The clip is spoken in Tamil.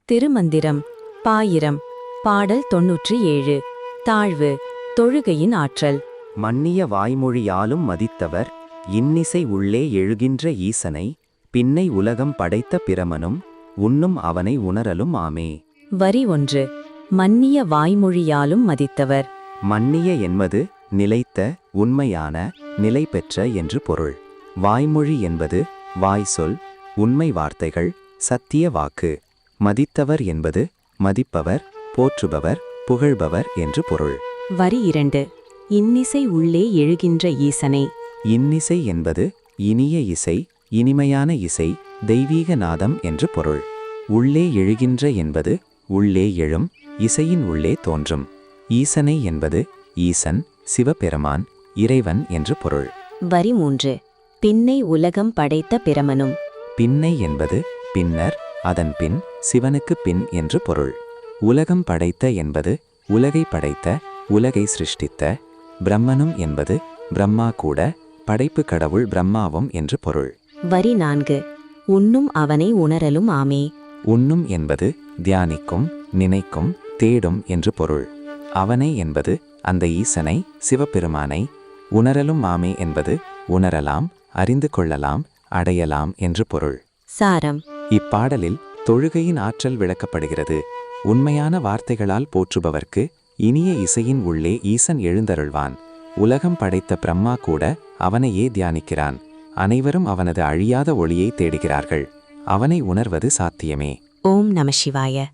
திருமந்திரம் பாயிரம் பாடல் 97 தாழ்வு தொழுகையின் ஆற்றல். மன்னிய வாய்மொழியாலும் மதித்தவர் இன்னிசை உள்ளே எழுகின்ற ஈசனை பின்னை உலகம் படைத்த பிரமனும் உண்ணும் அவனை உணரலும் ஆமே. வரி 1. மன்னிய வாய்மொழியாலும் மதித்தவர். மன்னிய என்பது நிலைத்த உண்மையான நிலை பெற்ற என்று பொருள். வாய்மொழி என்பது வாய்சொல் உண்மை வார்த்தைகள் சத்திய வாக்கு. மதித்தவர் என்பது மதிப்பவர் போற்றுபவர் புகழ்பவர் என்று பொருள். வரி 2. இன்னிசை உள்ளே எழுகின்ற ஈசனை. இன்னிசை என்பது இனிய இசை இனிமையான இசை தெய்வீக நாதம் என்று பொருள். உள்ளே எழுகின்ற என்பது உள்ளே எழும் இசையின் உள்ளே தோன்றும். ஈசனை என்பது ஈசன் சிவபெருமான் இறைவன் என்று பொருள். வரி 3. பின்னை உலகம் படைத்த பிரமனும். பின்னை என்பது பின்னர் அதன் பின் சிவனுக்கு பின் என்று பொருள். உலகம் படைத்த என்பது உலகை படைத்த உலகை சிருஷ்டித்த. பிரம்மனும் என்பது பிரம்மா கூட படைப்பு கடவுள் பிரம்மாவும் என்று பொருள். வரி 4. உண்ணும் அவனை உணரலும் ஆமே. உண்ணும் என்பது தியானிக்கும் நினைக்கும் தேடும் என்று பொருள். அவனை என்பது அந்த ஈசனை சிவபெருமானை. உணரலும் ஆமே என்பது உணரலாம் அறிந்து கொள்ளலாம் அடையலாம் என்று பொருள். சாரம். இப்பாடலில் தொழுகையின் ஆற்றல் விளக்கப்படுகிறது. உண்மையான வார்த்தைகளால் போற்றுபவர்க்கு இனிய இசையின் உள்ளே ஈசன் எழுந்தருள்வான். உலகம் படைத்த பிரம்மா கூட அவனையே தியானிக்கிறான். அனைவரும் அவனது அழியாத ஒளியை தேடுகிறார்கள். அவனை உணர்வது சாத்தியமே. ஓம் நம சிவாய.